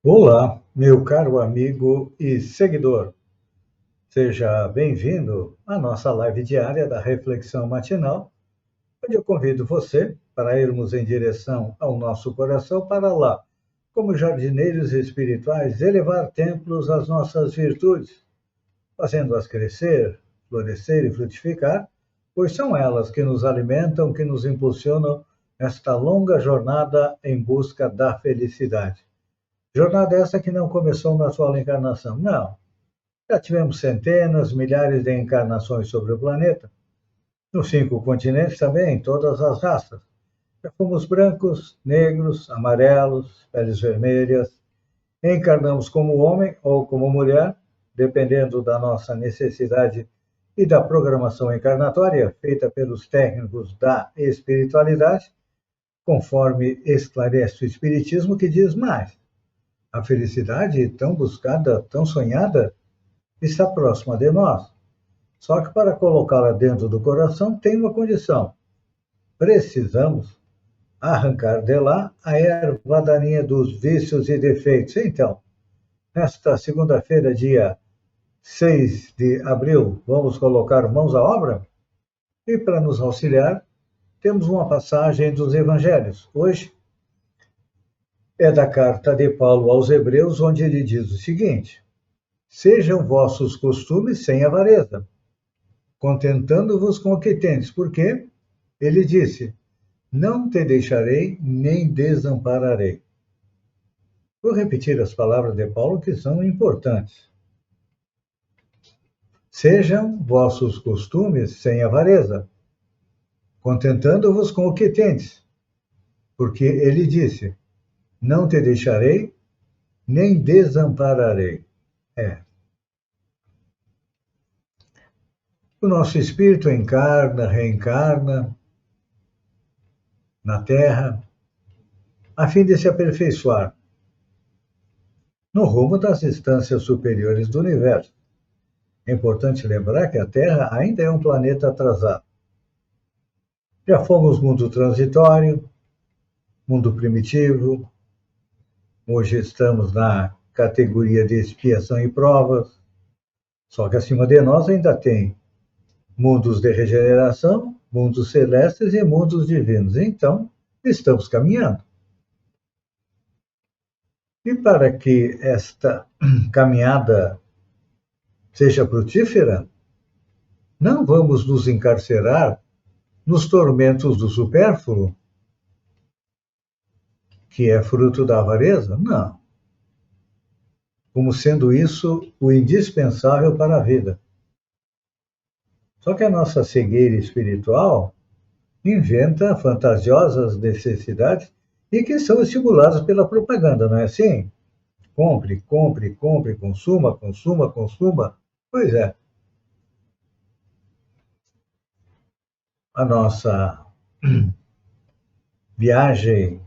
Olá, meu caro amigo e seguidor. Seja bem-vindo à nossa live diária da Reflexão Matinal, onde eu convido você para irmos em direção ao nosso coração para lá, como jardineiros espirituais, elevar templos às nossas virtudes, fazendo-as crescer, florescer e frutificar, pois são elas que nos alimentam, que nos impulsionam nesta longa jornada em busca da felicidade. Jornada essa que não começou na sua encarnação, não. Já tivemos centenas, milhares de encarnações sobre o planeta, nos 5 continentes também, em todas as raças. Já fomos brancos, negros, amarelos, peles vermelhas. Encarnamos como homem ou como mulher, dependendo da nossa necessidade e da programação encarnatória feita pelos técnicos da espiritualidade, conforme esclarece o Espiritismo, que diz mais. A felicidade tão buscada, tão sonhada, está próxima de nós. Só que para colocá-la dentro do coração tem uma condição. Precisamos arrancar de lá a erva daninha dos vícios e defeitos. Então, nesta segunda-feira, dia 6 de abril, vamos colocar mãos à obra? E para nos auxiliar, temos uma passagem dos Evangelhos. Hoje é da carta de Paulo aos Hebreus, onde ele diz o seguinte: sejam vossos costumes sem avareza, contentando-vos com o que tendes, porque ele disse: não te deixarei nem desampararei. Vou repetir as palavras de Paulo que são importantes. Sejam vossos costumes sem avareza, contentando-vos com o que tendes, porque ele disse: não te deixarei nem desampararei. O nosso espírito encarna, reencarna na Terra, a fim de se aperfeiçoar no rumo das instâncias superiores do universo. É importante lembrar que a Terra ainda é um planeta atrasado. Já fomos mundo transitório, mundo primitivo, hoje estamos na categoria de expiação e provas, só que acima de nós ainda tem mundos de regeneração, mundos celestes e mundos divinos. Então, estamos caminhando. E para que esta caminhada seja frutífera, não vamos nos encarcerar nos tormentos do supérfluo, que é fruto da avareza? Não. Como sendo isso o indispensável para a vida. Só que a nossa cegueira espiritual inventa fantasiosas necessidades e que são estimuladas pela propaganda, não é assim? Compre, compre, compre, consuma, consuma, consuma. Pois é. A nossa viagem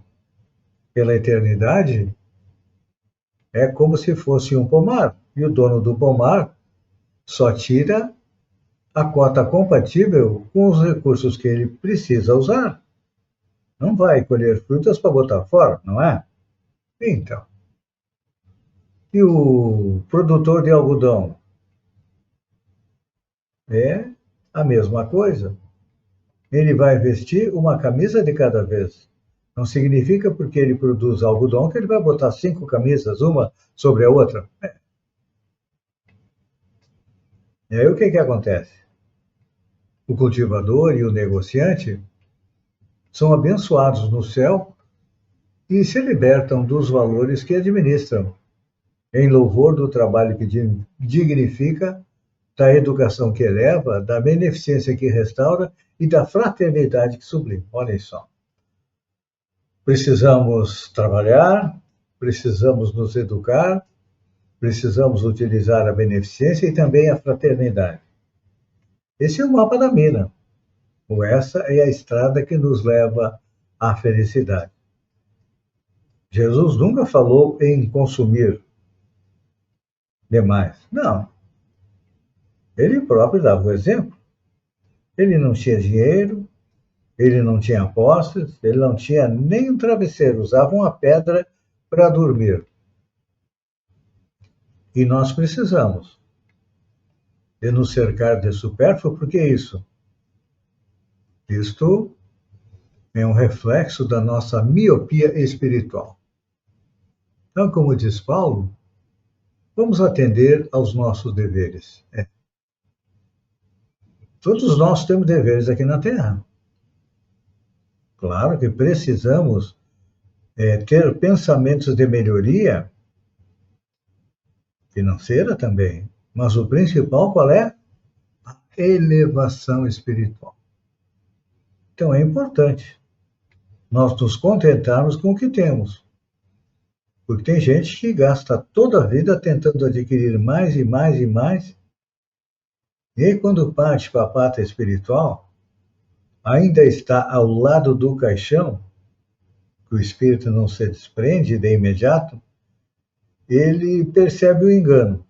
pela eternidade é como se fosse um pomar. E o dono do pomar só tira a cota compatível com os recursos que ele precisa usar. Não vai colher frutas para botar fora, não é? Então. E o produtor de algodão? É a mesma coisa. Ele vai vestir uma camisa de cada vez. Não significa porque ele produz algodão que ele vai botar 5 camisas, uma sobre a outra. E aí o que acontece? O cultivador e o negociante são abençoados no céu e se libertam dos valores que administram, em louvor do trabalho que dignifica, da educação que eleva, da beneficência que restaura e da fraternidade que sublima. Olhem só. Precisamos trabalhar, precisamos nos educar, precisamos utilizar a beneficência e também a fraternidade. Esse é o mapa da mina, ou essa é a estrada que nos leva à felicidade. Jesus nunca falou em consumir demais. Não. Ele próprio dava o exemplo. Ele não tinha dinheiro, ele não tinha posses, ele não tinha nem um travesseiro, usava uma pedra para dormir. E nós precisamos de nos cercar de supérfluo, porque é isso. Isto é um reflexo da nossa miopia espiritual. Então, como diz Paulo, vamos atender aos nossos deveres. Todos nós temos deveres aqui na Terra. Claro que precisamos ter pensamentos de melhoria financeira também, mas o principal qual é? A elevação espiritual. Então é importante nós nos contentarmos com o que temos. Porque tem gente que gasta toda a vida tentando adquirir mais e mais e mais. E aí, quando parte para a pátria espiritual, ainda está ao lado do caixão, que o espírito não se desprende de imediato, ele percebe o engano.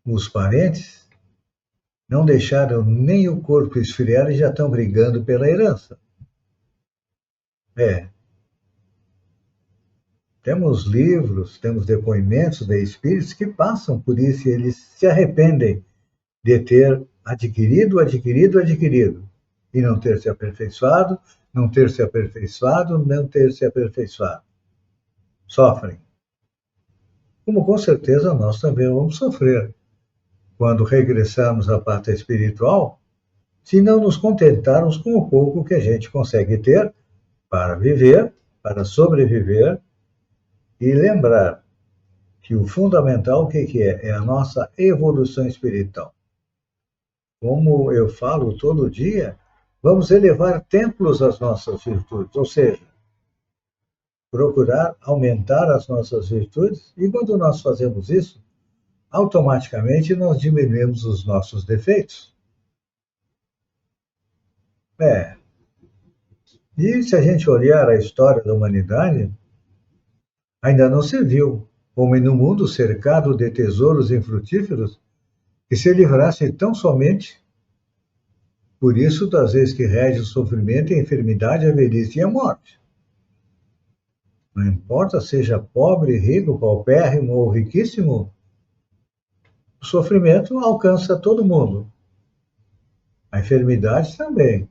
Os parentes não deixaram nem o corpo esfriar e já estão brigando pela herança. Temos livros, temos depoimentos de espíritos que passam por isso e eles se arrependem de ter adquirido e não ter se aperfeiçoado, não ter se aperfeiçoado, não ter se aperfeiçoado. Sofrem. Como com certeza nós também vamos sofrer quando regressarmos à pátria espiritual, se não nos contentarmos com o pouco que a gente consegue ter para viver, para sobreviver e lembrar que o fundamental, o que é? É a nossa evolução espiritual. Como eu falo todo dia, vamos elevar templos às nossas virtudes, ou seja, procurar aumentar as nossas virtudes, e quando nós fazemos isso, automaticamente nós diminuímos os nossos defeitos. E se a gente olhar a história da humanidade, ainda não se viu homem no mundo cercado de tesouros infrutíferos que se livrasse tão somente por isso das vezes que rege o sofrimento, a enfermidade, a velhice e a morte. Não importa seja pobre, rico, paupérrimo ou riquíssimo, o sofrimento alcança todo mundo. A enfermidade também.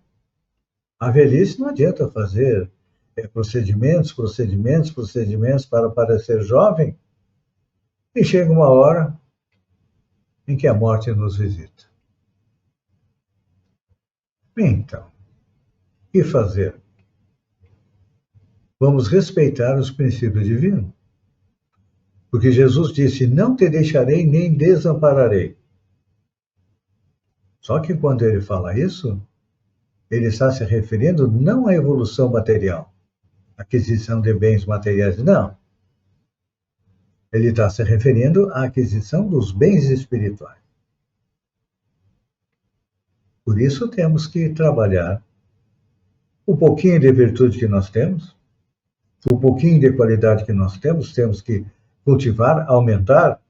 A velhice não adianta fazer procedimentos para parecer jovem, e chega uma hora em que a morte nos visita. Então, o que fazer? Vamos respeitar os princípios divinos. Porque Jesus disse, não te deixarei nem desampararei. Só que quando ele fala isso, ele está se referindo não à evolução material, aquisição de bens materiais, não. Ele está se referindo à aquisição dos bens espirituais. Por isso temos que trabalhar o pouquinho de virtude que nós temos, o pouquinho de qualidade que nós temos que cultivar, aumentar,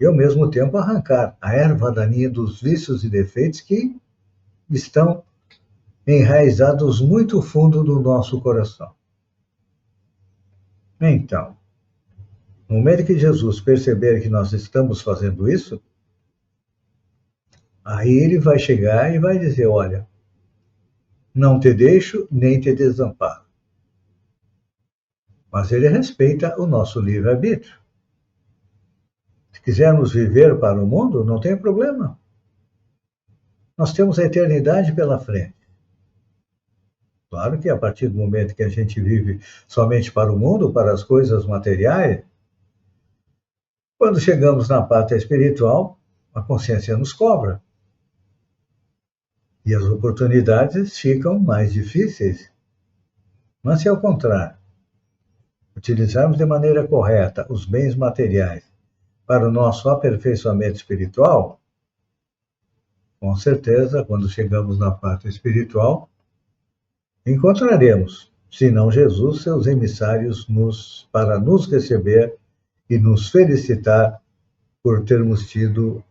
e ao mesmo tempo arrancar a erva daninha dos vícios e defeitos que estão enraizados muito fundo do nosso coração. Então, no momento que Jesus perceber que nós estamos fazendo isso, aí ele vai chegar e vai dizer, olha, não te deixo nem te desamparo. Mas ele respeita o nosso livre-arbítrio. Se quisermos viver para o mundo, não tem problema. Nós temos a eternidade pela frente. Claro que a partir do momento que a gente vive somente para o mundo, para as coisas materiais, quando chegamos na pátria espiritual, a consciência nos cobra. E as oportunidades ficam mais difíceis. Mas se ao contrário, utilizarmos de maneira correta os bens materiais para o nosso aperfeiçoamento espiritual, com certeza, quando chegamos na pátria espiritual, encontraremos, se não Jesus, seus emissários para nos receber e nos felicitar por termos tido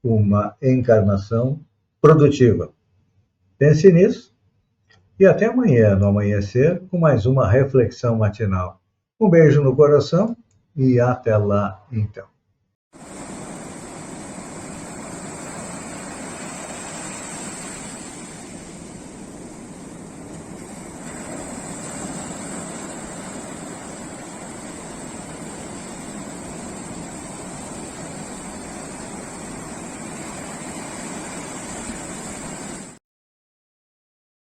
uma encarnação produtiva. Pense nisso e até amanhã, no amanhecer, com mais uma reflexão matinal. Um beijo no coração e até lá, então.